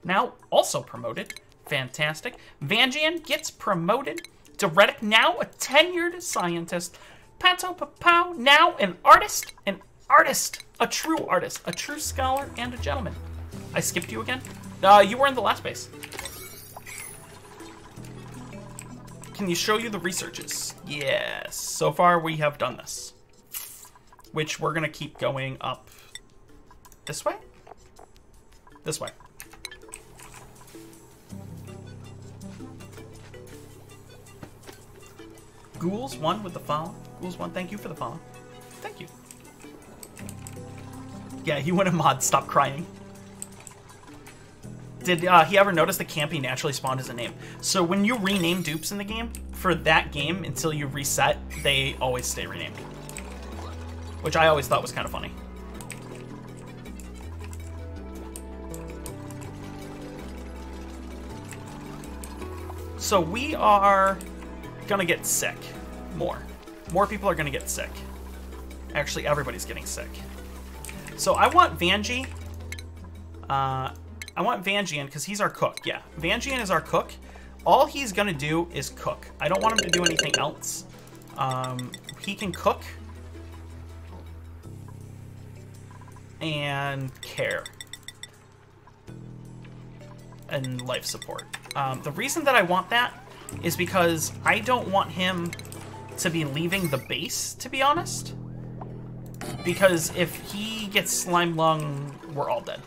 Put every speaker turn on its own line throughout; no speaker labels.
now also promoted. Fantastic. Vangian gets promoted. Deredic, now a tenured scientist. Pato Papau, now an artist. A true artist. A true scholar and a gentleman. I skipped you again? You were in the last base. Can you show you the researches? Yes. So far we have done this. Which we're going to keep going up this way? This way. Ghouls 1 with the follow. Ghouls 1, thank you for the follow. Thank you. Yeah, he went a mod. Stop crying. Did he ever notice that Campy naturally spawned as a name? So when you rename dupes in the game, for that game, until you reset, they always stay renamed. Which I always thought was kind of funny. So we are gonna get sick. More people are gonna get sick. Actually, everybody's getting sick. So I want Vangie. I want Vangian because he's our cook. Yeah, Vangian is our cook. All he's gonna do is cook. I don't want him to do anything else. He can cook and care and life support. The reason that I want that is because I don't want him to be leaving the base, to be honest. Because if he gets Slimelung, we're all dead.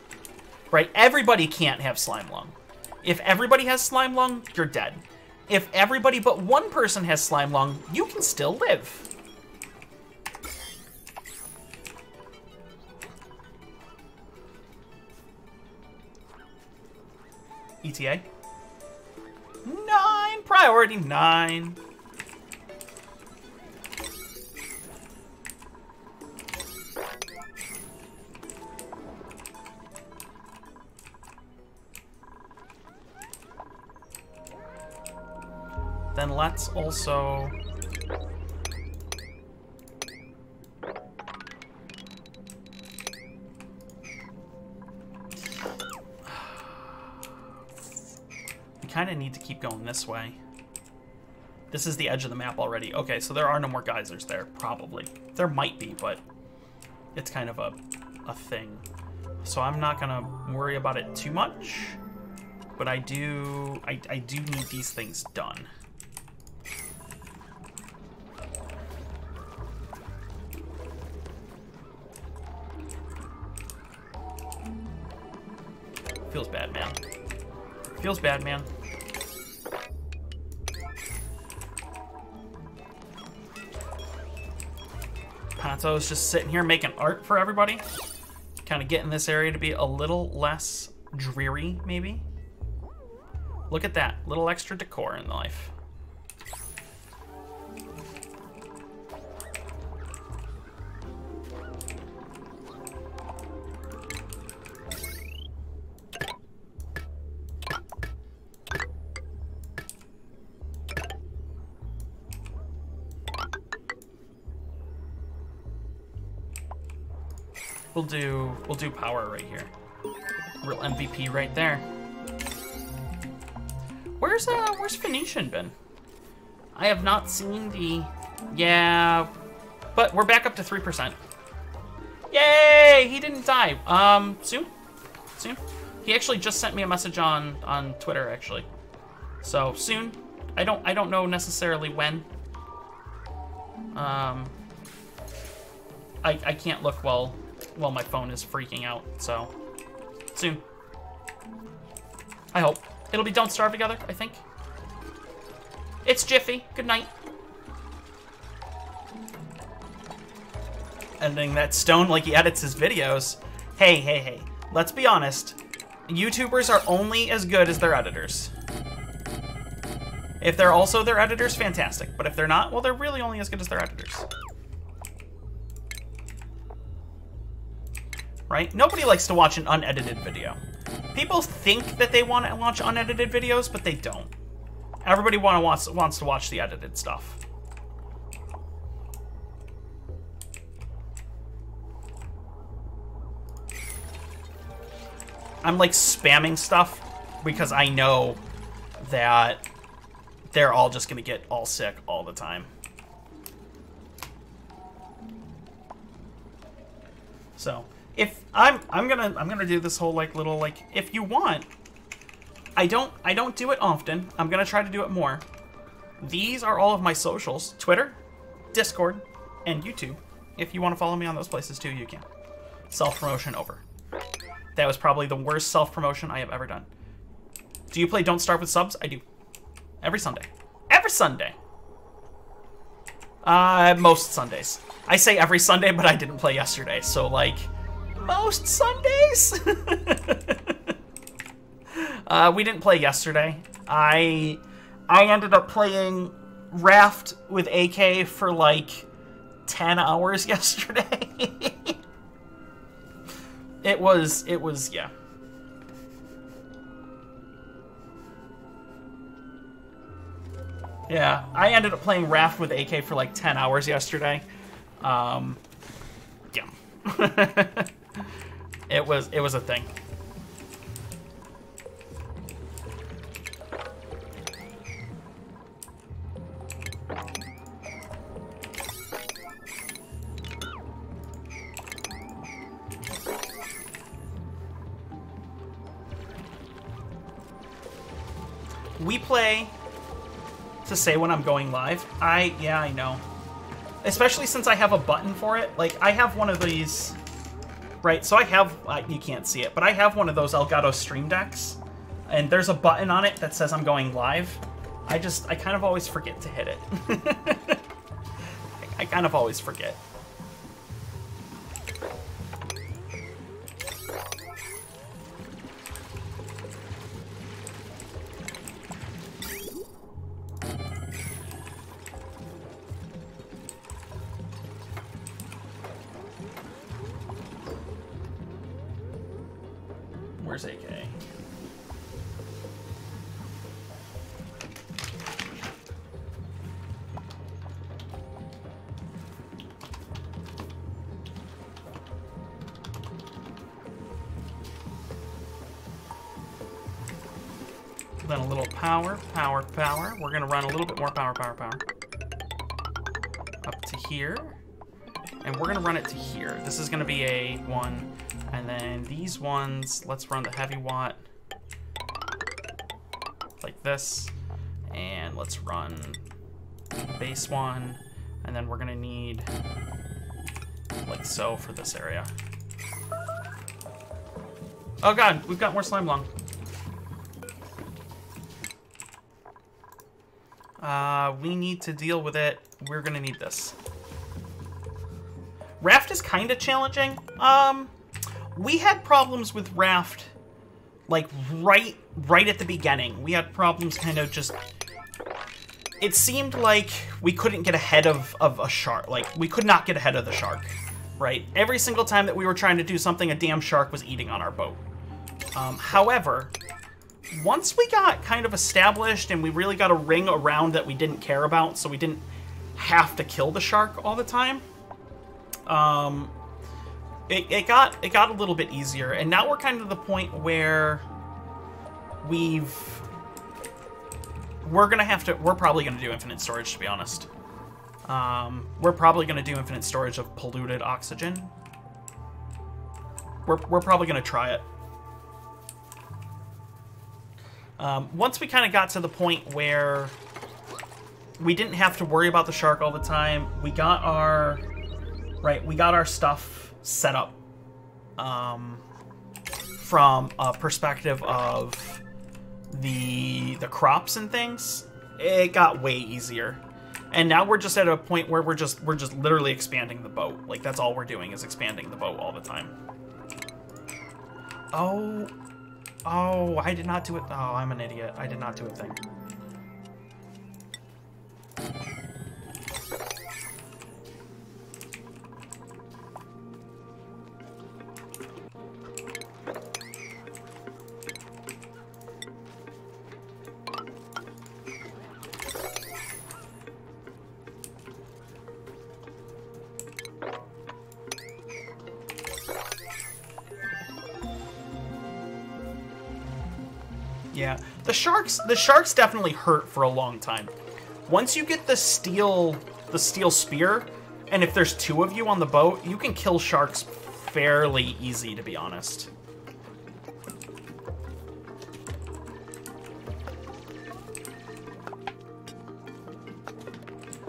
Right? Everybody can't have Slimelung. If everybody has Slimelung, you're dead. If everybody but one person has Slimelung, you can still live. ETA? 9! Priority 9. Then let's also... we kind of need to keep going this way. This is the edge of the map already. Okay, so there are no more geysers there, probably. There might be, but it's kind of a thing. So I'm not gonna worry about it too much. But I do need these things done. Feels bad, man. Feels bad, man. Pato's just sitting here making art for everybody. Kind of getting this area to be a little less dreary, maybe. Look at that. Little extra decor in life. We'll do power right here. Real MVP right there. Where's Phoenician been? I have not seen the... Yeah, but we're back up to 3%. Yay! He didn't die. Soon? Soon? He actually just sent me a message on Twitter, actually. So, soon. I don't know necessarily when. I can't look while my phone is freaking out, so soon. I hope. It'll be Don't Starve Together, I think. It's Jiffy. Good night. Editing that stone like he edits his videos. Hey. Let's be honest. YouTubers are only as good as their editors. If they're also their editors, fantastic. But if they're not, well, they're really only as good as their editors. Right? Nobody likes to watch an unedited video. People think that they want to watch unedited videos, but they don't. Everybody wants to watch the edited stuff. I'm like spamming stuff because I know that they're all just gonna get all sick all the time. So if I'm gonna do this whole like little like, if you want, I don't do it often. I'm gonna try to do it more. These are all of my socials: Twitter, Discord, and YouTube. If you want to follow me on those places too, you can. Self-promotion over. That was probably the worst self-promotion I have ever done. Do you play Don't Starve with Subs? I do. Every Sunday. Every Sunday. Most Sundays. I say every Sunday, but I didn't play yesterday, so like, most Sundays? We didn't play yesterday. I ended up playing Raft with AK for like 10 hours yesterday. It was, yeah. Yeah, I ended up playing Raft with AK for like 10 hours yesterday. Yeah. It was a thing. We play to say when I'm going live. Yeah, I know. Especially since I have a button for it. Like, I have one of these, right? So I have, you can't see it, but I have one of those Elgato Stream Decks, and there's a button on it that says I'm going live. I kind of always forget to hit it. I kind of always forget. Where's AK? Then a little power. We're gonna run a little bit more power. Up to here. And we're gonna run it to here. This is gonna be a 1. And then these ones, let's run the heavy watt like this. And let's run the base one. And then we're gonna need like so for this area. Oh god, we've got more Slimelung. We need to deal with it. We're gonna need this. Raft is kind of challenging. We had problems with Raft, like, right at the beginning. We had problems kind of just... It seemed like we couldn't get ahead of a shark. Like, we could not get ahead of the shark, right? Every single time that we were trying to do something, a damn shark was eating on our boat. However, once we got kind of established and we really got a ring around that we didn't care about, so we didn't have to kill the shark all the time, it got a little bit easier, and now we're kind of the point where we're probably gonna do infinite storage, to be honest. We're probably gonna do infinite storage of polluted oxygen. We're probably gonna try it. Once we kind of got to the point where we didn't have to worry about the shark all the time, we got our stuff set up from a perspective of the crops and things. It got way easier, and now we're just at a point where we're just literally expanding the boat. Like, that's all we're doing is expanding the boat all the time. Oh, I did not do it. Oh, I'm an idiot. I did not do a thing. Yeah, the sharks definitely hurt for a long time. Once you get the steel spear, and if there's 2 of you on the boat, you can kill sharks fairly easy, to be honest.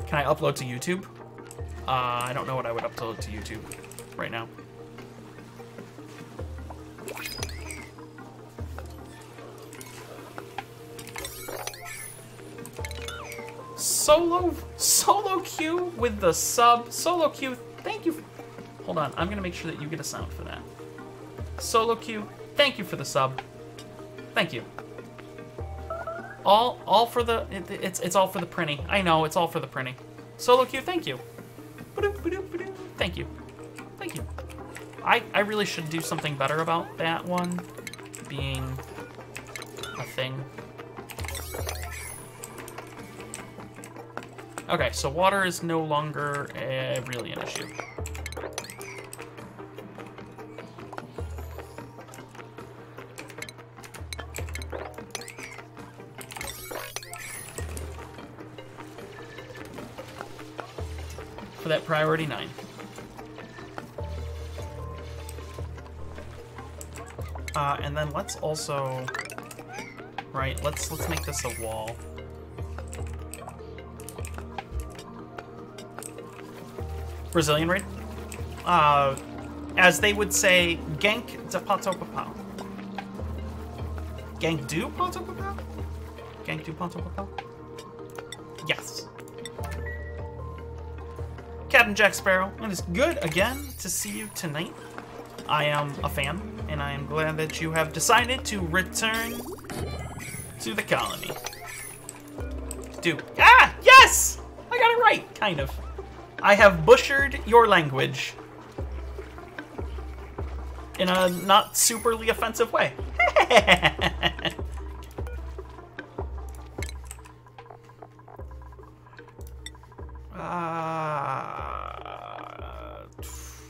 Can I upload to YouTube? I don't know what I would upload to YouTube right now. Solo Q with the sub. Solo Q, thank you. Hold on, I'm gonna make sure that you get a sound for that. Solo Q, thank you for the sub. Thank you. All for the it's all for the printing. I know it's all for the printing. Solo Q, thank you. Thank you. Thank you. I really should do something better about that one being a thing. Okay, so water is no longer really an issue. For that priority 9. And then let's also, right, let's make this a wall. Brazilian raid? As they would say, gank de pato papau. Gank du pato papau? Gank du pato papau? Yes. Captain Jack Sparrow, it is good again to see you tonight. I am a fan, and I am glad that you have decided to return to the colony. Ah, yes! I got it right, kind of. I have butchered your language in a not superly offensive way.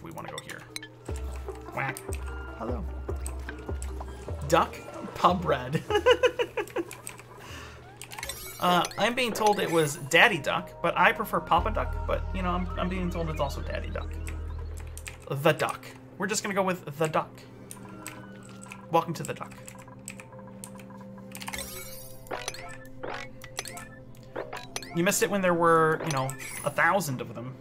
We want to go here. Whack. Hello. Duck? Pub red. I'm being told it was Daddy Duck, but I prefer Papa Duck, but, you know, I'm being told it's also Daddy Duck. The Duck. We're just gonna go with the Duck. Welcome to the Duck. You missed it when there were, you know, 1,000 of them.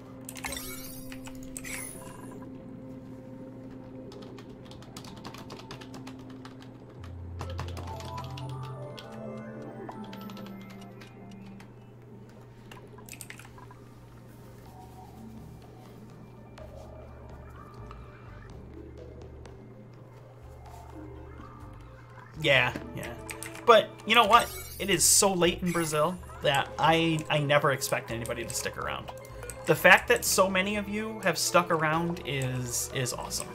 Yeah. But you know what? It is so late in Brazil that I never expect anybody to stick around. The fact that so many of you have stuck around is awesome.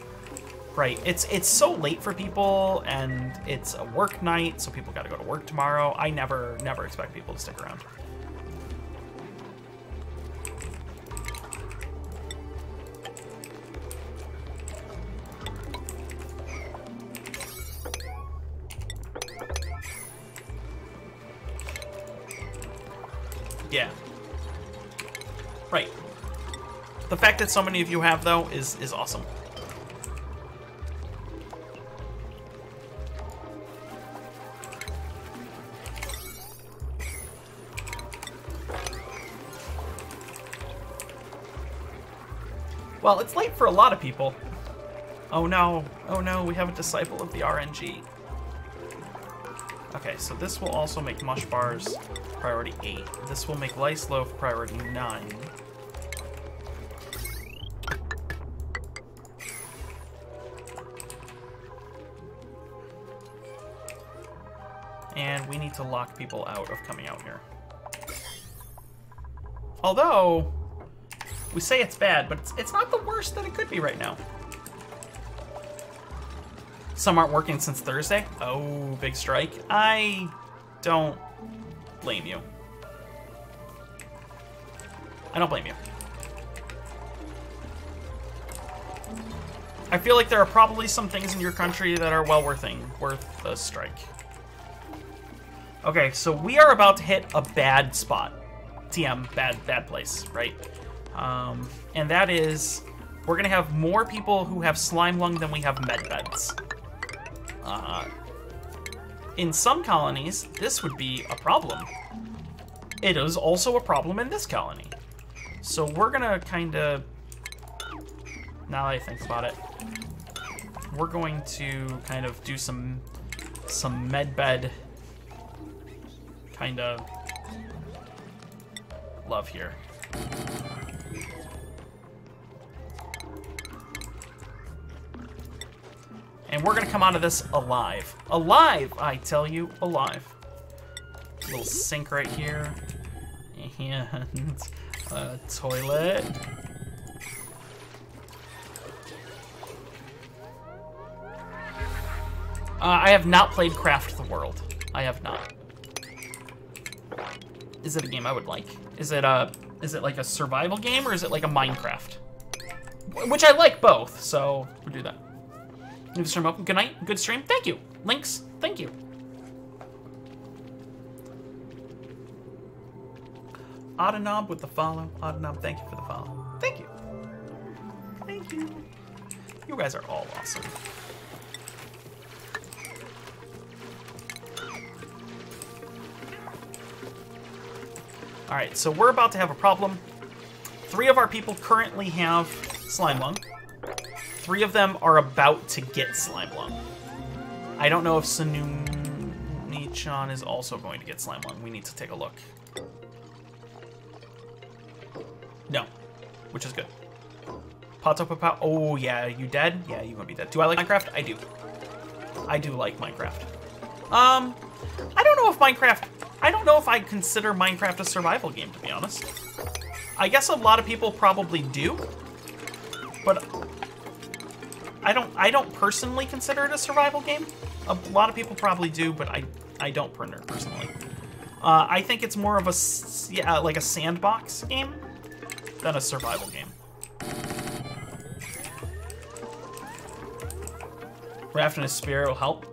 Right? It's so late for people, and it's a work night, so people got to go to work tomorrow. I never expect people to stick around. Yeah. Right. The fact that so many of you have, though, is awesome. Well, it's late for a lot of people. Oh no, we have a disciple of the RNG. Okay, so this will also make mush bars priority 8. This will make lice loaf priority 9. And we need to lock people out of coming out here. Although, we say it's bad, but it's not the worst that it could be right now. Some aren't working since Thursday. Oh, big strike. I don't blame you. I don't blame you. I feel like there are probably some things in your country that are well worth a strike. Okay, so we are about to hit a bad spot. TM, bad place, right? And that is, we're gonna have more people who have Slimelung than we have medbeds. In some colonies, this would be a problem. It is also a problem in this colony. So we're gonna kinda, now that I think about it, we're going to kind of do some medbed kind of love here. And we're gonna come out of this alive. Alive, I tell you, alive. Little sink right here. And a toilet. I have not played Craft the World. I have not. Is it a game I would like? Is it like a survival game or is it like a Minecraft? Which I like both, so we'll do that. New stream open. Good night. Good stream. Thank you. Links. Thank you. Autonob with the follow. Autonob, thank you for the follow. Thank you. Thank you. You guys are all awesome. All right, so we're about to have a problem. 3 of our people currently have Slimelung. 3 of them are about to get Slimelung. I don't know if Sununi-chan is also going to get Slimelung. We need to take a look. No, which is good. Pato. Oh yeah, you dead? Yeah, you gonna be dead. Do I like Minecraft? I do. I do like Minecraft. I don't know if I don't know if I consider Minecraft a survival game, to be honest. I guess a lot of people probably do, but I don't personally consider it a survival game. A lot of people probably do, but I don't personally. I think it's more of a like a sandbox game than a survival game. Raft and a spear will help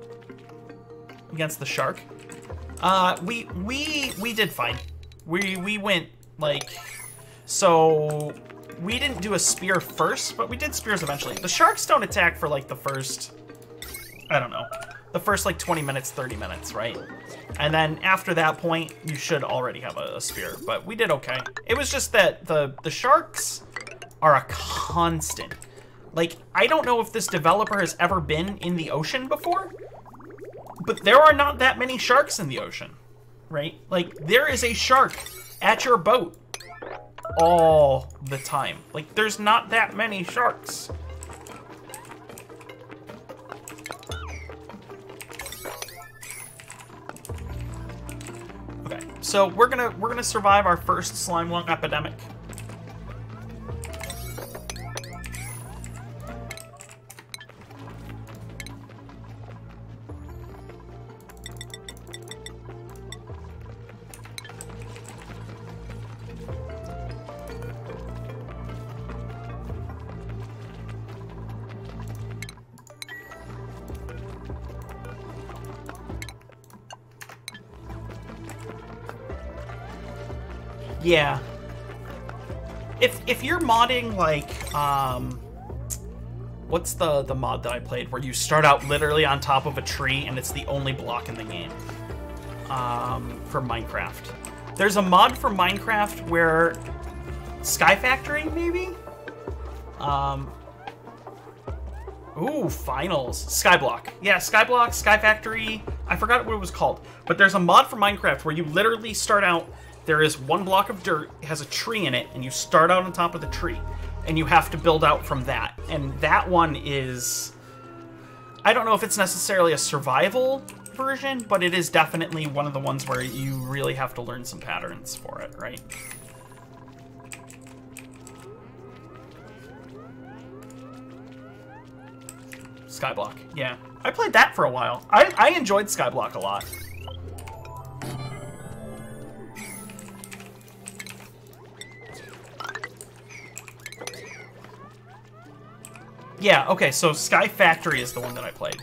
against the shark. We did fine. We went like, so we didn't do a spear first, but we did spears eventually. The sharks don't attack for like the first, I don't know, the first like 20 minutes, 30 minutes, right? And then after that point, you should already have a spear, but we did okay. It was just that the sharks are a constant. Like, I don't know if this developer has ever been in the ocean before, but there are not that many sharks in the ocean, right? Like, there is a shark at your boat all the time. Like, there's not that many sharks. Okay, so we're gonna survive our first Slimelung epidemic. Yeah. If you're modding like what's the mod that I played where you start out literally on top of a tree and it's the only block in the game? For Minecraft. There's a mod for Minecraft where Sky Factory maybe? Ooh, finals. Skyblock. Yeah, Skyblock, Sky Factory. I forgot what it was called. But there's a mod for Minecraft where you literally start out. There is one block of dirt, it has a tree in it, and you start out on top of the tree. And you have to build out from that. And that one is... I don't know if it's necessarily a survival version, but it is definitely one of the ones where you really have to learn some patterns for it, right? Skyblock, yeah. I played that for a while. I enjoyed Skyblock a lot. Yeah, okay, so Sky Factory is the one that I played.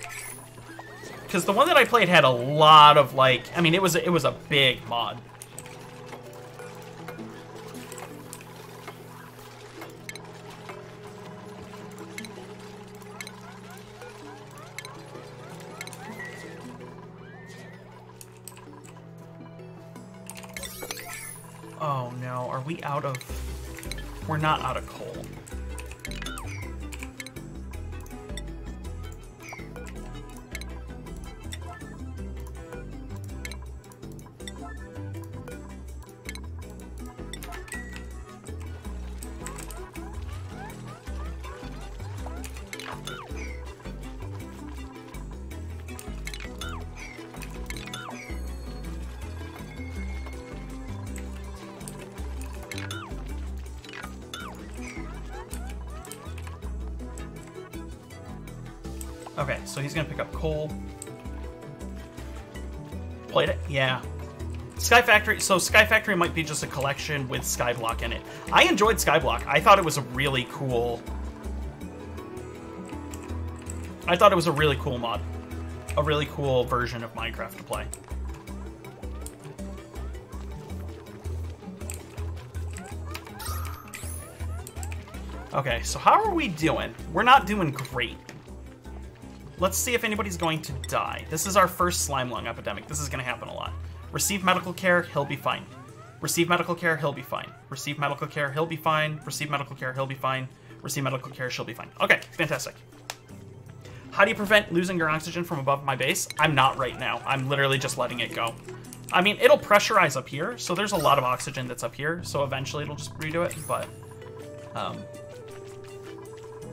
Because the one that I played had a lot of, like... I mean, it was a big mod. Oh, no. Are we out of... We're not out of coal. Okay, so he's gonna pick up coal. Played it? Yeah. Sky Factory, so Sky Factory might be just a collection with Skyblock in it. I enjoyed Skyblock. I thought it was a really cool... I thought it was a really cool mod. A really cool version of Minecraft to play. Okay, so how are we doing? We're not doing great. Let's see if anybody's going to die. This is our first Slimelung epidemic. This is going to happen a lot. Receive medical care, he'll be fine. Receive medical care, he'll be fine. Receive medical care, he'll be fine. Receive medical care, he'll be fine. Receive medical care, she'll be fine. Okay, fantastic. How do you prevent losing your oxygen from above my base? I'm not right now. I'm literally just letting it go. I mean, it'll pressurize up here, so there's a lot of oxygen that's up here, so eventually it'll just redo it, but...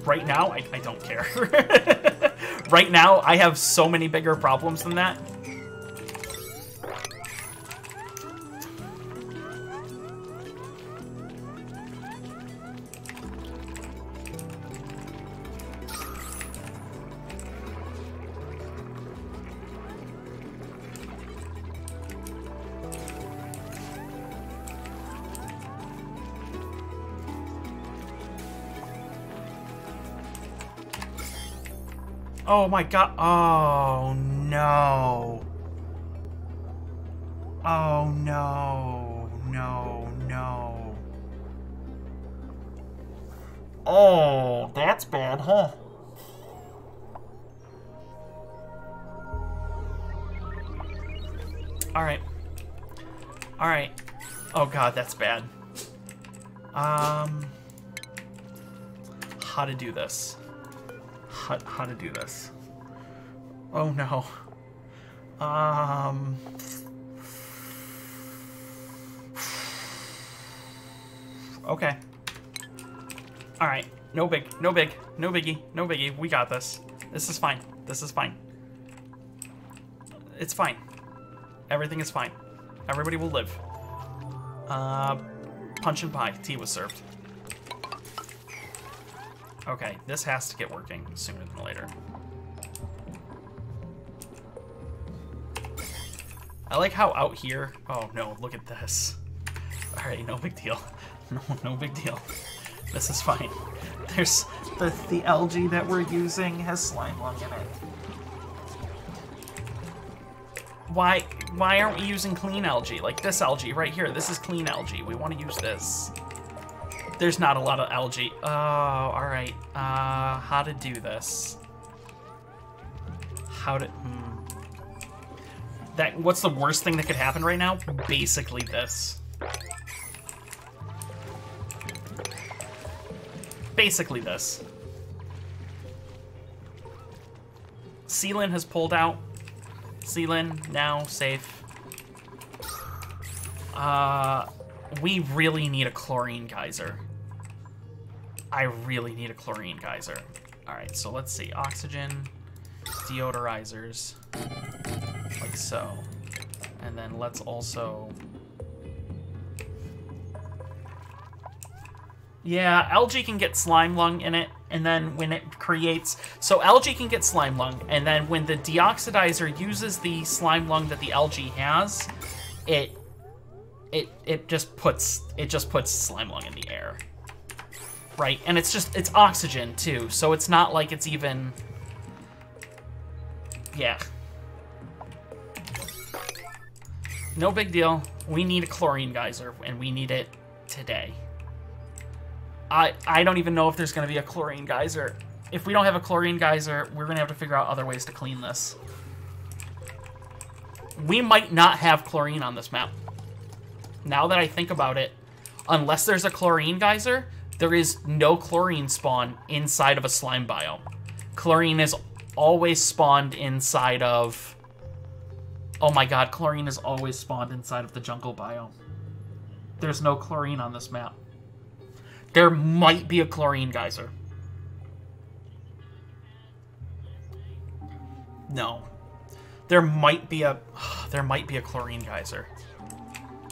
right now, I don't care. Right now, I have so many bigger problems than that. Oh my god. Oh no. Oh no. No, no. Oh, that's bad, huh? Alright. Alright. Oh god, that's bad. How to do this. How to do this. Oh no. Okay. Alright. No biggie. No biggie. We got this. This is fine. This is fine. It's fine. Everything is fine. Everybody will live. Punch and pie. Tea was served. Okay, this has to get working sooner than later. I like how out here... Oh no, look at this. Alright, no big deal. No big deal. This is fine. There's... The algae that we're using has Slimelung in it. Why aren't we using clean algae? Like this algae right here. This is clean algae. We want to use this. There's not a lot of algae. Oh, alright. How to do this? How to... What's the worst thing that could happen right now? Basically this. Basically this. Sealin has pulled out. Sealin, now safe. We really need a chlorine geyser. I really need a chlorine geyser. Alright, so let's see. Oxygen, deodorizers, like so. And then let's also... Yeah, algae can get Slimelung in it, and then when it creates... So algae can get Slimelung, and then when the deoxidizer uses the Slimelung that the algae has, it just puts Slimelung in the air. Right? And it's oxygen too, so it's not like it's even... Yeah. No big deal. We need a chlorine geyser, and we need it today. I don't even know if there's going to be a chlorine geyser. If we don't have a chlorine geyser, we're going to have to figure out other ways to clean this. We might not have chlorine on this map. Now that I think about it, unless there's a chlorine geyser, there is no chlorine spawn inside of a slime biome. Chlorine is always spawned inside of... Oh my god, chlorine is always spawned inside of the jungle biome. There's no chlorine on this map. There might be a chlorine geyser. No. There might be a chlorine geyser.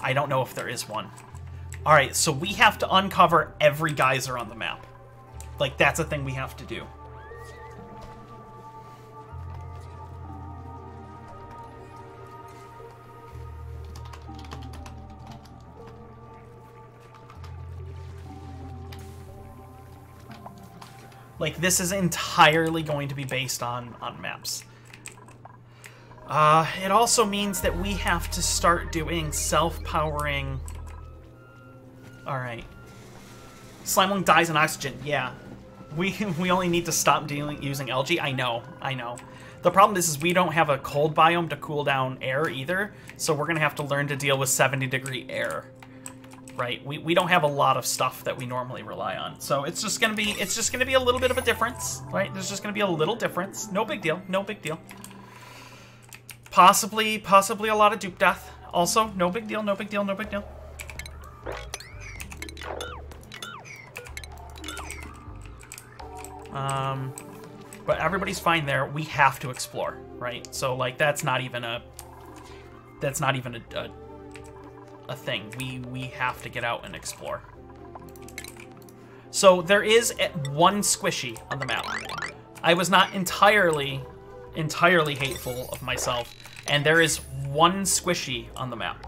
I don't know if there is one. Alright, so we have to uncover every geyser on the map. Like, that's a thing we have to do. Like, this is entirely going to be based on maps. It also means that we have to start doing self-powering... Alright. Slimelung dies in oxygen. Yeah. We only need to stop using algae. I know. The problem is we don't have a cold biome to cool down air either, so we're going to have to learn to deal with 70-degree air. Right? We don't have a lot of stuff that we normally rely on. So it's just gonna be a little bit of a difference, right? There's just gonna be a little difference. No big deal. No big deal. Possibly a lot of dupe death. Also, no big deal, no big deal, no big deal. But everybody's fine there. We have to explore, right? So like that's not even a thing. We have to get out and explore. So there is one squishy on the map. I was not entirely hateful of myself, and there is one squishy on the map.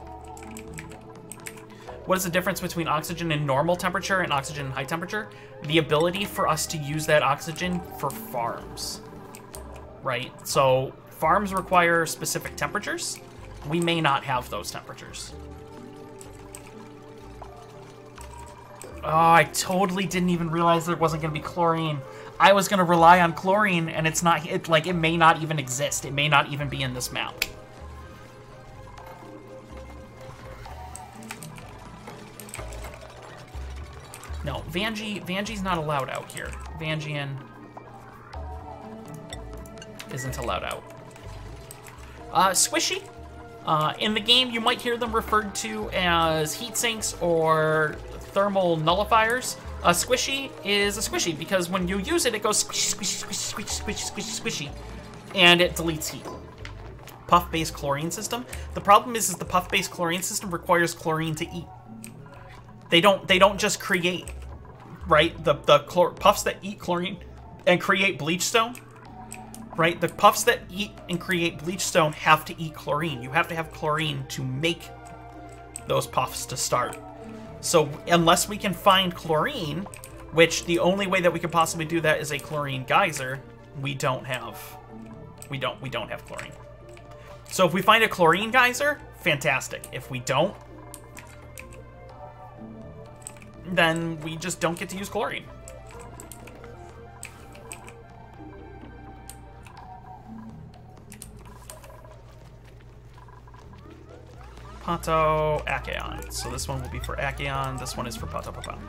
What is the difference between oxygen in normal temperature and oxygen in high temperature? The ability for us to use that oxygen for farms, right? So farms require specific temperatures. We may not have those temperatures. Oh, I totally didn't even realize there wasn't going to be chlorine. I was going to rely on chlorine, and it's not, it may not even exist. It may not even be in this map. No, Vanjie's not allowed out here. Vangian isn't allowed out. Squishy. In the game, you might hear them referred to as heat sinks or thermal nullifiers. A squishy is a squishy because when you use it, it goes squish, squish, squish, squish, squish, squish, squishy, and it deletes heat. Puff-based chlorine system. The problem is the puff-based chlorine system requires chlorine to eat. They don't just create, right? The puffs that eat chlorine and create bleachstone, right? The puffs that eat and create bleachstone have to eat chlorine. You have to have chlorine to make those puffs to start. So unless we can find chlorine, which the only way that we could possibly do that is a chlorine geyser, we don't have chlorine. So if we find a chlorine geyser, fantastic. If we don't, then we just don't get to use chlorine. Pato, Acheon. So this one will be for Acheon, this one is for Pato Papa.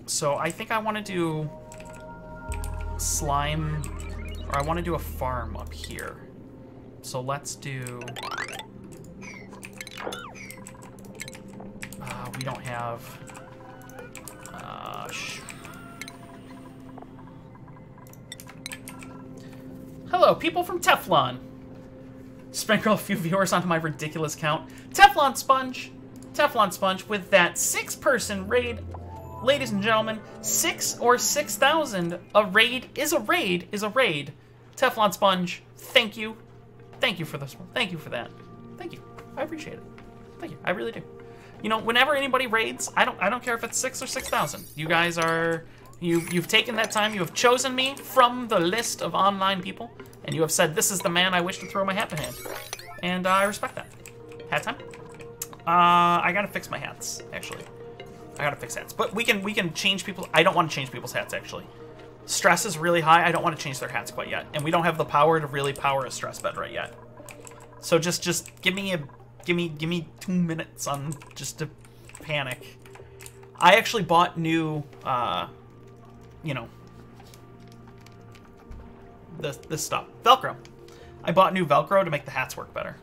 So I think I want to do slime, or I want to do a farm up here. So let's do... we don't have... Hello, people from Teflon. Sprinkle a few viewers onto my ridiculous count. Teflon Sponge! Teflon Sponge with that 6-person raid. Ladies and gentlemen, 6 or 6,000. A raid is a raid is a raid. Teflon Sponge, thank you. Thank you for this one. Thank you for that. Thank you. I appreciate it. Thank you. I really do. You know, whenever anybody raids, I don't care if it's 6 or 6,000. You guys are you've taken that time. You have chosen me from the list of online people, and you have said this is the man I wish to throw my hat in hand. And I respect that. Hat time. I gotta fix my hats, actually. I gotta fix hats. But we can change people. I don't want to change people's hats, actually. Stress is really high. I don't want to change their hats quite yet. And we don't have the power to really power a stress bed right yet. So just give me 2 minutes on just to panic. I actually bought new you know, this stuff. Velcro. I bought new Velcro to make the hats work better.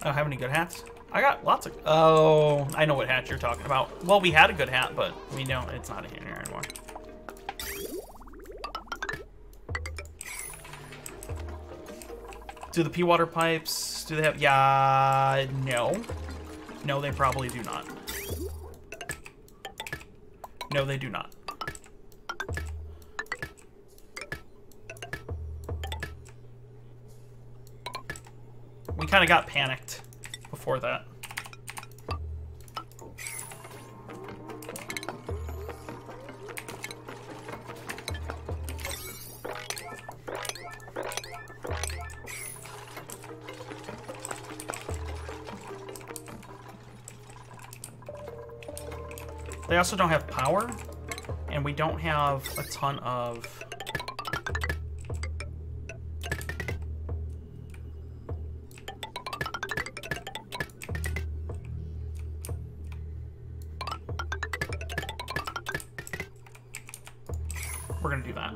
I don't have any good hats. I got lots of... Oh, I know what hat you're talking about. Well, we had a good hat, but we know it's not in here anymore. Do the pea water pipes, do they have... Yeah, no. No, they probably do not. No, they do not. We kind of got panicked before that. They also don't have power, and we don't have a ton of... We're gonna do that.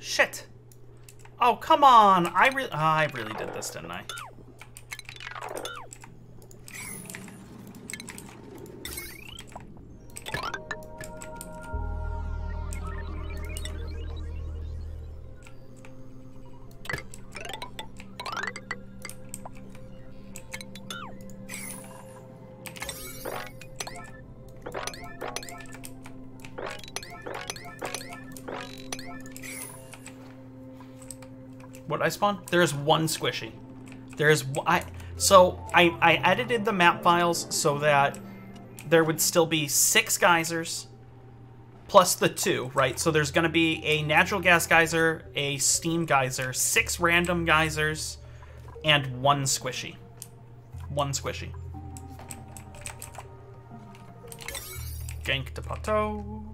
Shit. Oh, come on. I really did this, didn't I? What I spawned? There's one squishy. There's I edited the map files so that there would still be 6 geysers plus the 2, right? So there's going to be a natural gas geyser, a steam geyser, 6 random geysers, and 1 squishy. 1 squishy. Gank de Pateau.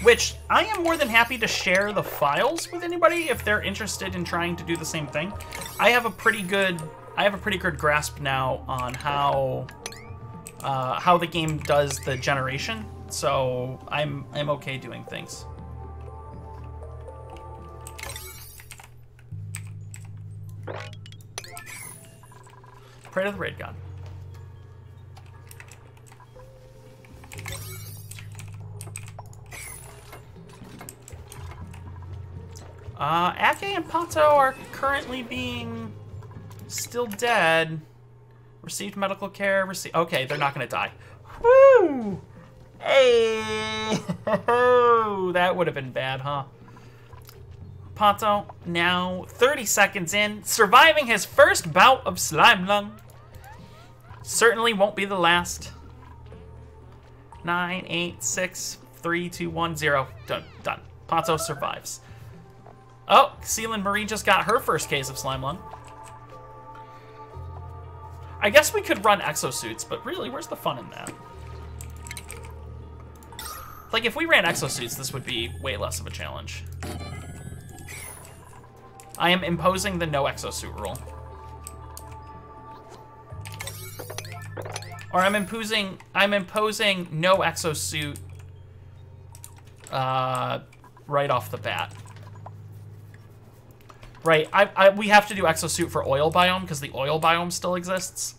Which, I am more than happy to share the files with anybody if they're interested in trying to do the same thing. I have a pretty good grasp now on how the game does the generation, so I'm okay doing things. Pray to the raid god. Ake and Pato are currently being still dead. Received medical care. Okay, they're not gonna die. Woo! Hey! That would have been bad, huh? Pato, now 30 seconds in, surviving his first bout of Slimelung. Certainly won't be the last. 9, 8, 6, 3, 2, 1, 0. Done. Done. Pato survives. Oh, Celine Marie just got her first case of Slimelung. I guess we could run exosuits, but really, where's the fun in that? Like, if we ran exosuits, this would be way less of a challenge. I am imposing the no exosuit rule. Or I'm imposing no exosuit right off the bat. Right, we have to do exosuit for oil biome because the oil biome still exists.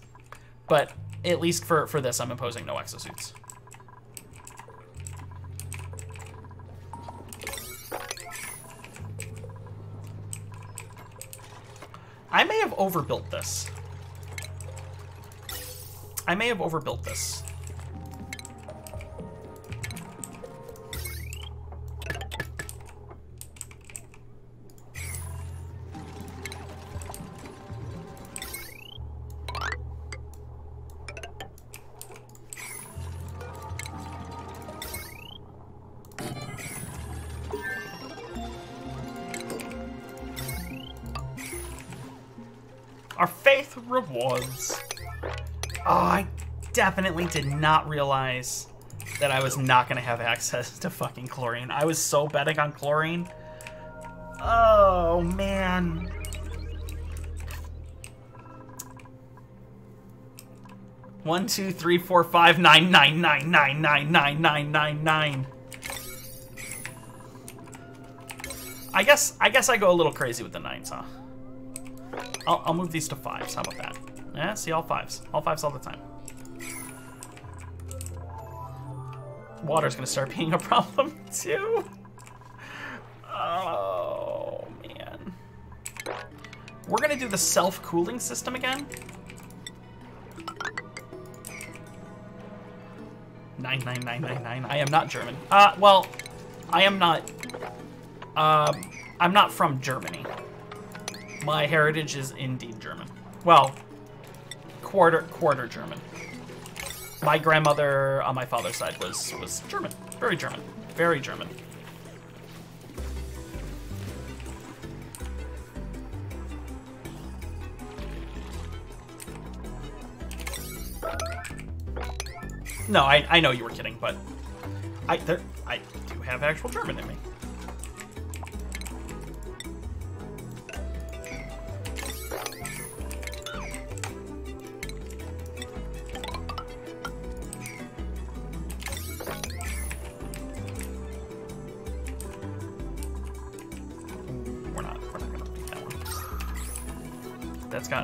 But at least for this, I'm imposing no exosuits. I may have overbuilt this. Our faith rewards. Oh, I definitely did not realize that I was not going to have access to fucking chlorine. I was so betting on chlorine. Oh, man. One, two, three, four, five, nine, nine, nine, nine, nine, nine, nine, nine, nine. I guess I go a little crazy with the nines, huh? I'll move these to fives. How about that? Yeah, see, all fives. All fives all the time. Water's gonna start being a problem, too. Oh, man. We're gonna do the self-cooling system again. 99999. I am not German. Well, I am not... I'm not from Germany. My heritage is indeed German. Well, quarter German. My grandmother on my father's side was German. Very German. Very German. No, I know you were kidding, but I do have actual German in me.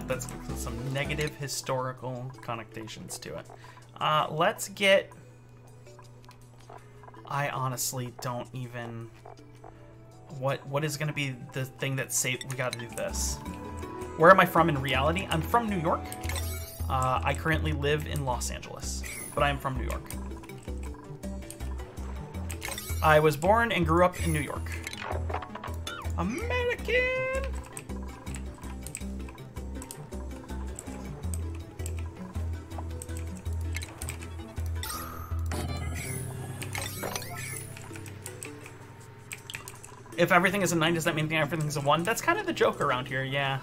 That's some negative historical connotations to it. Let's get... I honestly don't even... What is going to be the thing that we got to do this? Where am I from in reality? I'm from New York. I currently live in Los Angeles, but I am from New York. I was born and grew up in New York. American! If everything is a 9, does that mean everything's a 1? That's kind of the joke around here, yeah.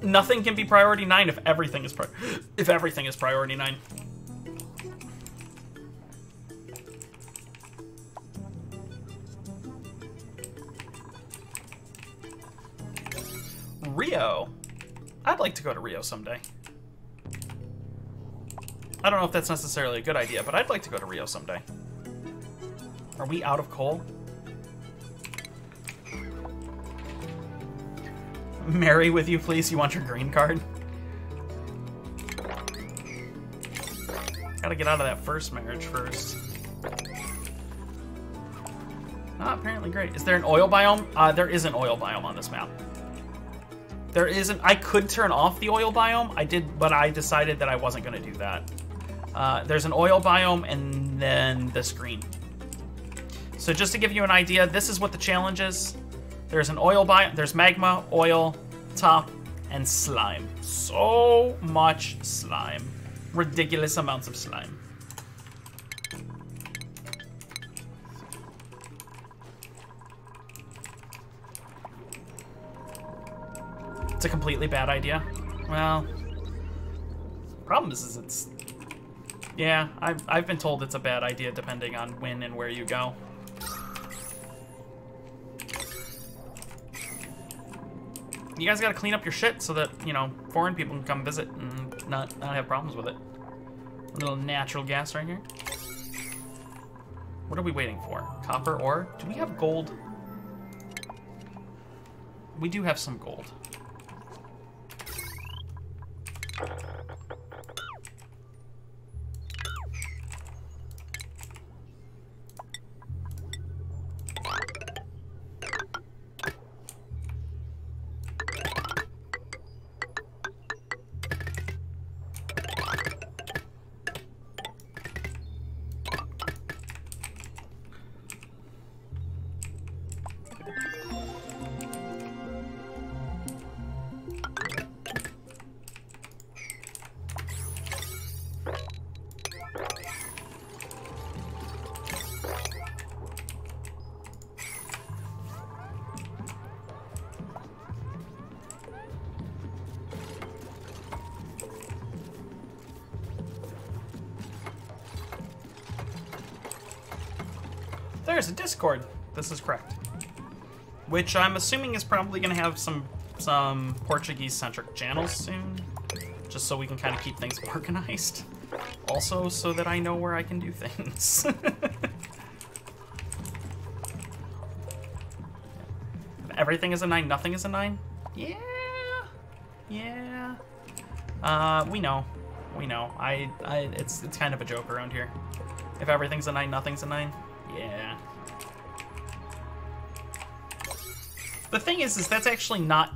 Nothing can be priority 9 if everything is priority 9. Rio. I'd like to go to Rio someday. I don't know if that's necessarily a good idea, but I'd like to go to Rio someday. Are we out of coal? Marry with you, please. You want your green card? Gotta get out of that first marriage first. Not apparently great. Is there an oil biome? There is an oil biome on this map. There isn't. I could turn off the oil biome. I did, but I decided that I wasn't going to do that. There's an oil biome and then this green. So just to give you an idea, this is what the challenge is. There's an oil biome. There's magma, oil, top, and slime. So much slime. Ridiculous amounts of slime. It's a completely bad idea. Well, Problem is it's... Yeah, I've been told it's a bad idea depending on when and where you go. You guys gotta clean up your shit so that, you know, foreign people can come visit and not have problems with it. A little natural gas right here. What are we waiting for? Copper ore? Do we have gold? We do have some gold. There's a Discord. This is correct. Which I'm assuming is probably going to have some Portuguese-centric channels soon, just so we can kind of keep things organized. Also, so that I know where I can do things. Everything is a 9, nothing is a 9? Yeah. Yeah. We know. We know. It's kind of a joke around here. If everything's a 9, nothing's a 9. Yeah. The thing is that's actually not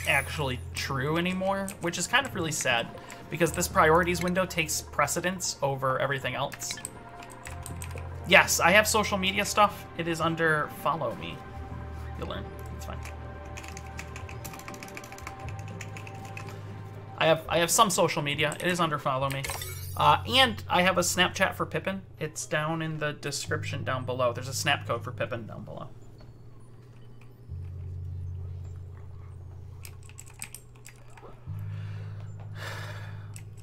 actually true anymore, which is kind of really sad, because this priorities window takes precedence over everything else. Yes, I have social media stuff. It is under follow me. You'll learn. It's fine. I have some social media. It is under follow me. And I have a Snapchat for Pippin. It's down in the description down below. There's a snap code for Pippin down below.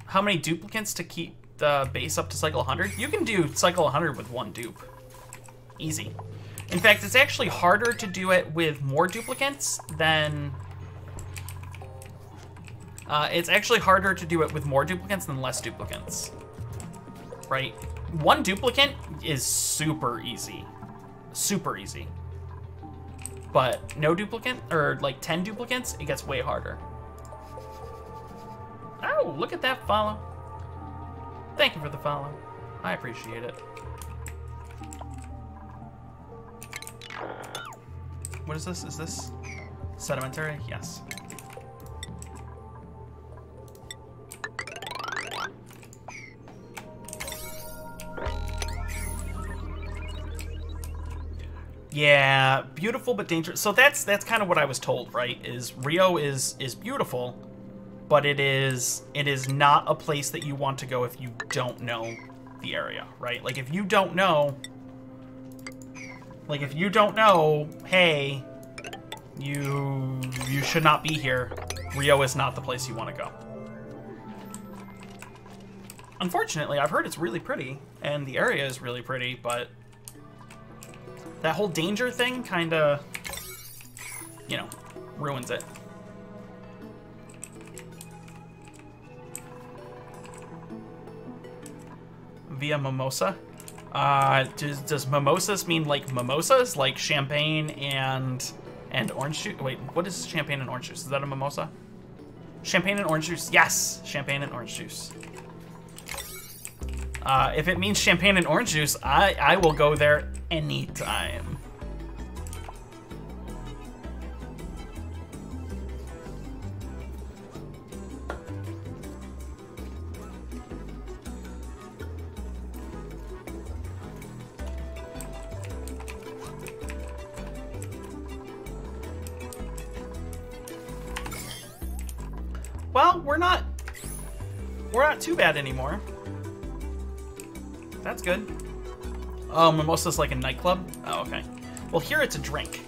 How many duplicates to keep the base up to cycle 100? You can do cycle 100 with 1 dupe. Easy. In fact, it's actually harder to do it with more duplicates than... it's actually harder to do it with more duplicates than less duplicates. Right? 1 duplicate is super easy. Super easy. But no duplicate, or like 10 duplicates, it gets way harder. Oh, look at that follow. Thank you for the follow. I appreciate it. What is this? Is this sedimentary? Yes. Yeah, beautiful but dangerous. So that's kind of what I was told, right? Is Rio is beautiful, but it is not a place that you want to go if you don't know the area, right? Like if you don't know, hey, you should not be here. Rio is not the place you want to go. Unfortunately, I've heard it's really pretty and the area is really pretty, but that whole danger thing kind of, you know, ruins it. Via mimosa. Does mimosas mean like mimosas, like champagne and orange juice? Wait, what is champagne and orange juice? Is that a mimosa? Champagne and orange juice. Yes, champagne and orange juice. If it means champagne and orange juice, I will go there anytime. Well, we're not too bad anymore. That's good. Oh, mimosa's like a nightclub? Oh, okay. Well, here it's a drink.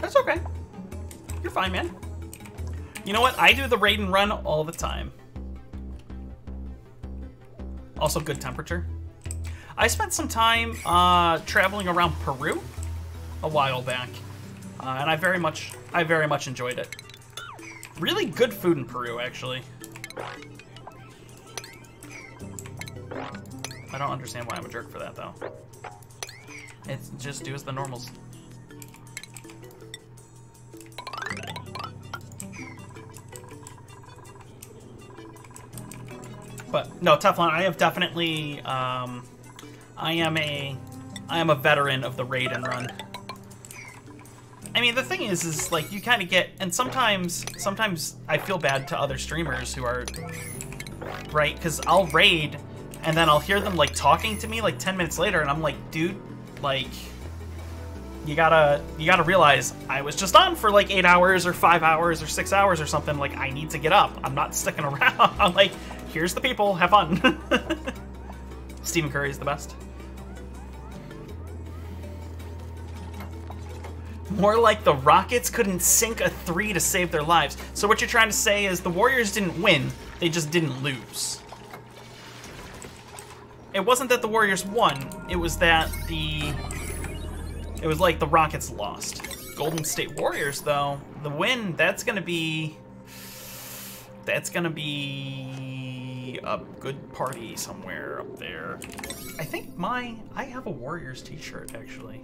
That's okay. You're fine, man. You know what? I do the raid and run all the time. Also, good temperature. I spent some time traveling around Peru a while back, and I very much enjoyed it. Really good food in Peru, actually. I don't understand why I'm a jerk for that, though. It's just do as the normals. But no, Teflon, I have definitely I am a veteran of the raid and run. I mean, the thing is like you kind of get, and sometimes I feel bad to other streamers who are, right? Because I'll raid, and then I'll hear them like talking to me like 10 minutes later, and I'm like, dude, like, you gotta realize I was just on for like 8 hours or 5 hours or 6 hours or something. Like, I need to get up. I'm not sticking around. I'm like, here's the people. Have fun. Stephen Curry is the best. More like the Rockets couldn't sink a 3 to save their lives. So what you're trying to say is the Warriors didn't win, they just didn't lose. It wasn't that the Warriors won, it was that it was like the Rockets lost. Golden State Warriors, though, the win, that's gonna be a good party somewhere up there. I think I have a Warriors t-shirt, actually.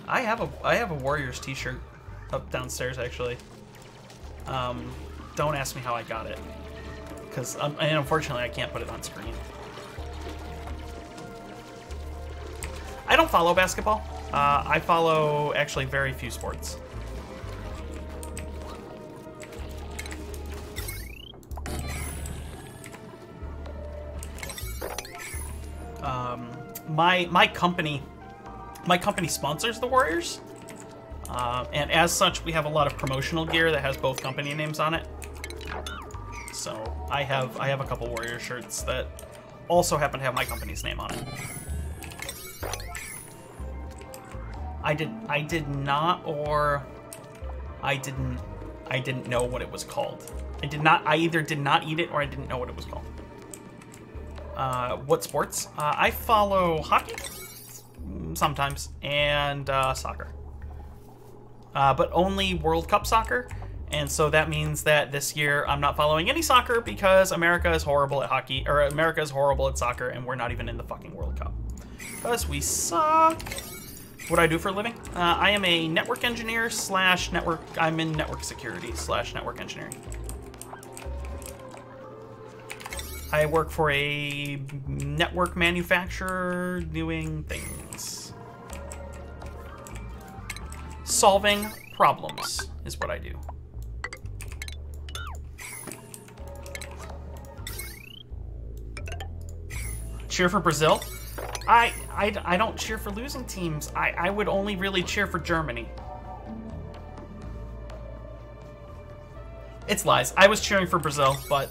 I have a Warriors t-shirt up downstairs, actually. Don't ask me how I got it, because and unfortunately I can't put it on screen. I don't follow basketball. I follow actually very few sports. My company sponsors the Warriors, and as such, we have a lot of promotional gear that has both company names on it. So I have a couple Warrior shirts that also happen to have my company's name on it. I didn't know what it was called. I either did not eat it or I didn't know what it was called. What sports? I follow hockey. Sometimes, and soccer. But only World Cup soccer, and so that means that this year I'm not following any soccer because America is horrible at hockey, or America is horrible at soccer, and we're not even in the fucking World Cup. Because we suck. What do I do for a living? I am a network engineer slash network, I'm in network security slash network engineering. I work for a network manufacturer doing things. Solving problems is what I do. Cheer for Brazil? I don't cheer for losing teams. I would only really cheer for Germany. It's lies. I was cheering for Brazil, but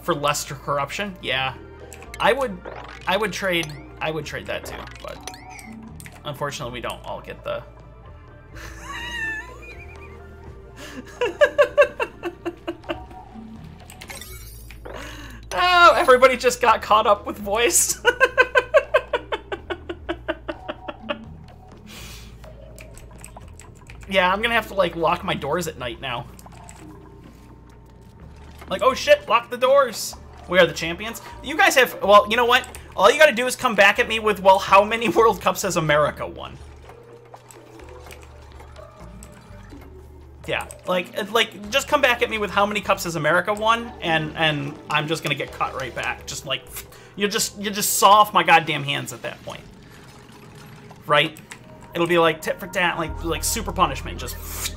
for Leicester corruption, yeah, I would trade that too, but unfortunately we don't all get the oh, everybody just got caught up with voice. Yeah, I'm gonna have to like lock my doors at night now. Like, oh shit, lock the doors. We are the champions. You guys have, well, you know what? All you gotta do is come back at me with, well, how many World Cups has America won? Yeah, like, just come back at me with how many cups has America won, and I'm just gonna get cut right back. Just like, you just saw off my goddamn hands at that point. Right? It'll be like tit for tat, like super punishment, just.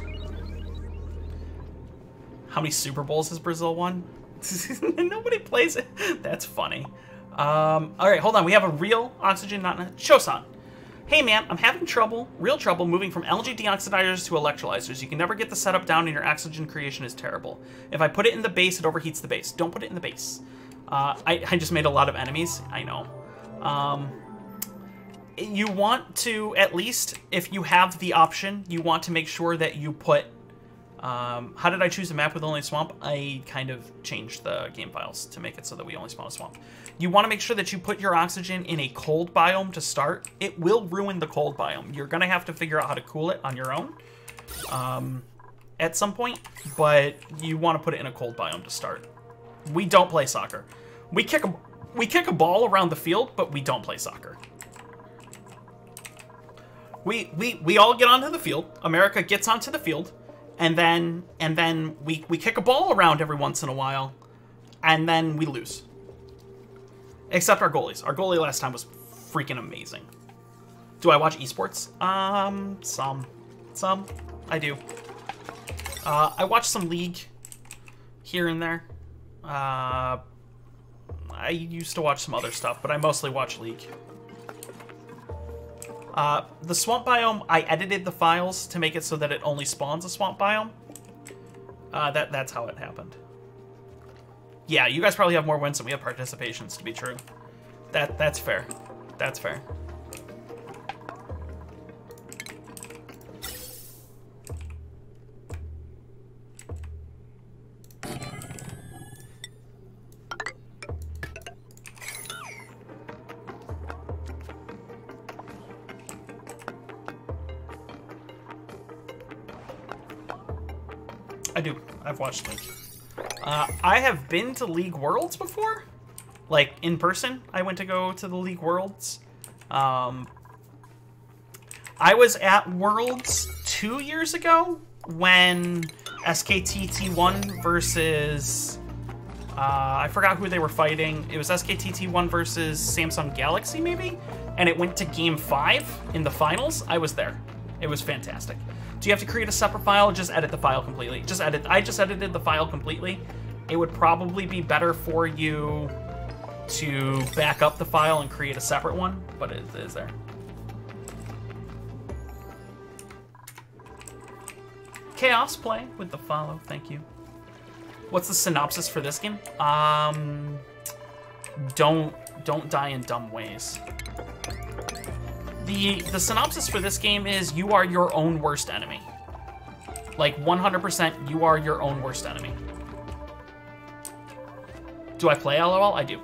How many Super Bowls has Brazil won? Nobody plays it. That's funny. All right, hold on. We have a real oxygen, not Shosan. Hey man, I'm having trouble, real trouble, moving from algae deoxidizers to electrolyzers. You can never get the setup down and your oxygen creation is terrible. If I put it in the base, it overheats the base. Don't put it in the base. I just made a lot of enemies. I know. You want to, at least, if you have the option, you want to make sure that you put... how did I choose a map with only swamp? I kind of changed the game files to make it so that we only spawn a swamp. You want to make sure that you put your oxygen in a cold biome to start. It will ruin the cold biome. You're going to have to figure out how to cool it on your own at some point, but you want to put it in a cold biome to start. We don't play soccer. We kick a ball around the field, but we don't play soccer. We all get onto the field. America gets onto the field. And then we kick a ball around every once in a while, and then we lose. Except our goalies. Our goalie last time was freaking amazing. Do I watch esports? Some. I do. I watch some League here and there. I used to watch some other stuff, but I mostly watch League. The Swamp Biome, I edited the files to make it so that it only spawns a Swamp Biome. That's how it happened. Yeah, you guys probably have more wins than we have participations, to be true. That's fair. That's fair. I do. I've watched League. I have been to League Worlds before. Like, in person. I went to go to the League Worlds. I was at Worlds 2 years ago when SKTT1 versus... I forgot who they were fighting. It was SKTT1 versus Samsung Galaxy, maybe? And it went to Game 5 in the finals. I was there. It was fantastic. Do you have to create a separate file or just edit the file completely? Just edit. I just edited the file completely. It would probably be better for you to back up the file and create a separate one, but it is there. Chaos play with the follow, thank you. What's the synopsis for this game? Don't die in dumb ways. The synopsis for this game is you are your own worst enemy. Like 100%, you are your own worst enemy. Do I play LOL? I do.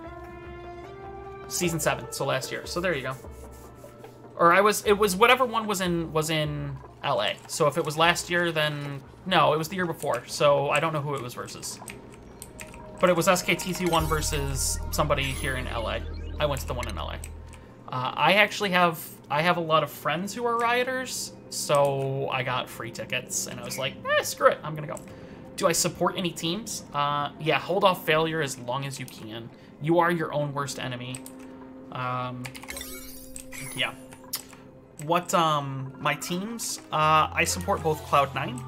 Season 7, so last year. So there you go. Or it was whatever one was in LA. So if it was last year, then no, it was the year before. So I don't know who it was versus. But it was SKTT1 versus somebody here in LA. I went to the one in LA. I have a lot of friends who are rioters, so I got free tickets, and I was like, screw it, I'm gonna go. Do I support any teams? Yeah, hold off failure as long as you can. You are your own worst enemy. Yeah. What, my teams? I support both Cloud9,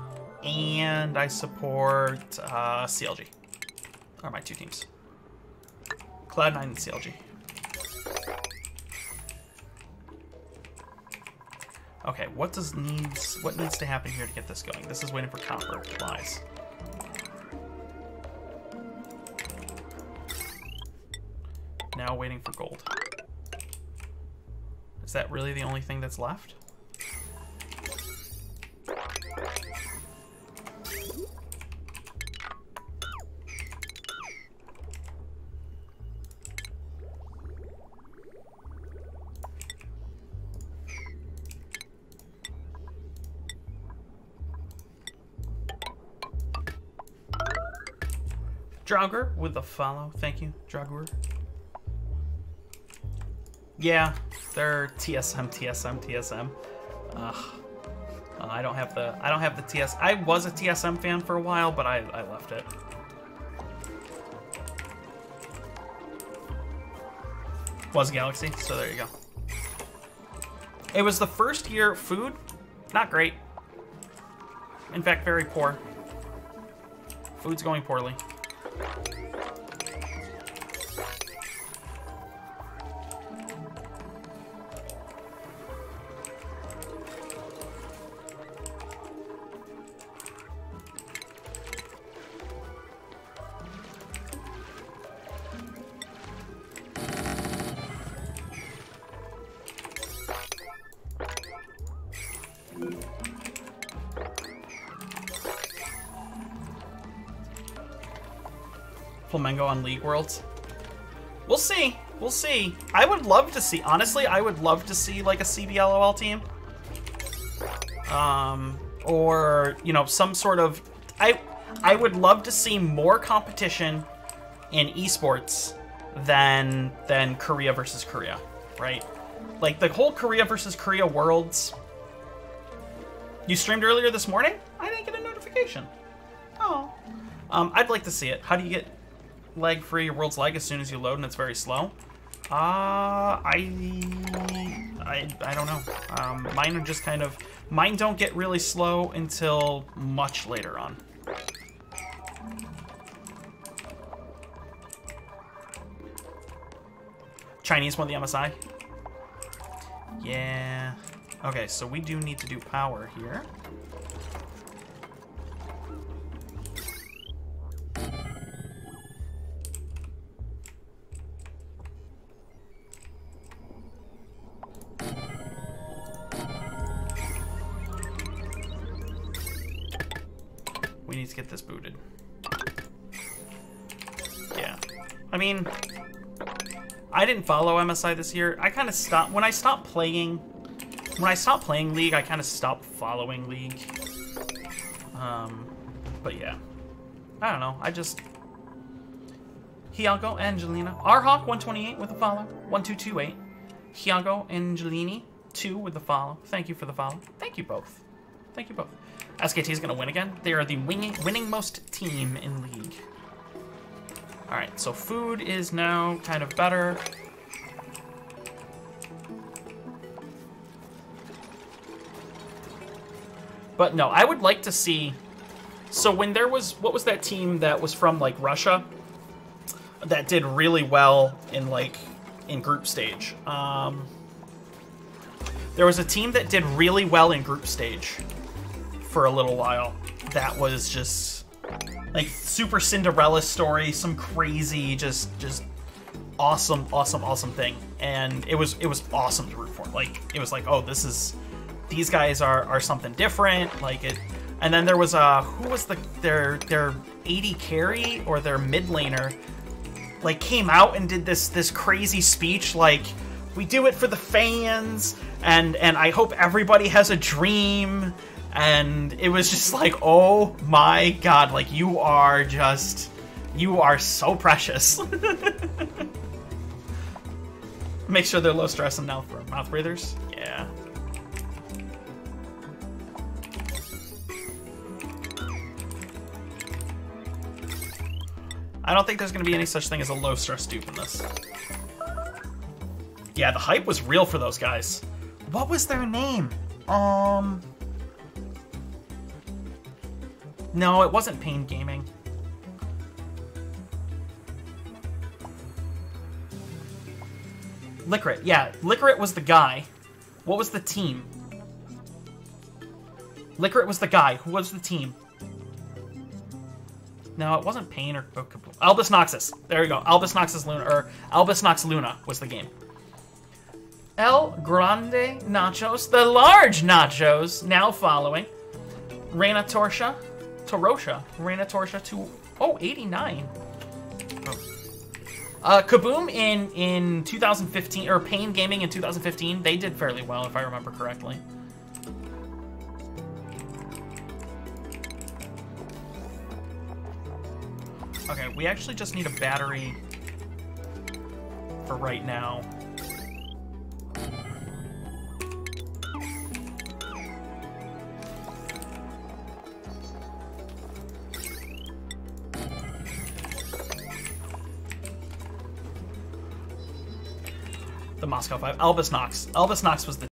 and I support, CLG. Are my two teams. Cloud9 and CLG. Okay, what needs to happen here to get this going? This is waiting for copper supplies. Now waiting for gold. Is that really the only thing that's left? Draugr with the follow. Thank you, Draugr. Yeah, they're TSM. I don't have the TS. I was a TSM fan for a while, but I left it. Was Galaxy, so there you go. It was the first year. Food, not great. In fact, very poor. Food's going poorly. Flamengo on League Worlds. We'll see. We'll see. I would love to see, honestly, I would love to see like a CBLOL team. Or, you know, some sort of, I would love to see more competition in esports than Korea versus Korea, right? Like the whole Korea versus Korea Worlds. You streamed earlier this morning? I didn't get a notification. Oh. I'd like to see it. How do you get lag-free World's lag as soon as you load and it's very slow? I don't know. Mine are just kind of... Mine don't get really slow until much later on. Chinese won the MSI? Yeah. Okay, so we do need to do power here. We need to get this booted. Yeah. I mean, I didn't follow MSI this year. I kind of stopped when I stopped playing League, I kind of stopped following League. But yeah. I don't know. I just Hiago Angelina. Arhawk 128 with a follow. 1228. Hiago Angelini 2 with the follow. Thank you for the follow. Thank you both. Thank you both. SKT is going to win again. They are the winning most team in League. Alright, so food is now kind of better. But no, I would like to see... So when there was... What was that team that was from, like, Russia? That did really well in, like, in group stage. There was a team that did really well in group stage for a little while. That was just... like, super Cinderella story, some crazy, just awesome thing. And it was awesome to root for. Like, it was like, oh, these guys are something different. Like it, and then there was who was their AD carry or their mid laner, like came out and did this crazy speech like, we do it for the fans, and I hope everybody has a dream. And it was just like, oh my god, like you are so precious. Make sure they're low stress and mouth breathers. Yeah. I don't think there's going to be any such thing as a low stress dupe in this. Yeah, the hype was real for those guys. What was their name? No, it wasn't Pain Gaming. Licorice. Yeah, Licorice was the guy. What was the team? Licorice was the guy. Who was the team? No, it wasn't Pain or Albus Noxus. There we go. Albus Noxus Luna, or Albus Nox Luna was the game. El Grande Nachos, the large nachos, now following. Reina Torcia. Reina Torcia to 89. Kaboom in 2015, or Pain Gaming in 2015, they did fairly well if I remember correctly. Okay, we actually just need a battery for right now. The Moscow 5. Albus Nox. Albus Nox was the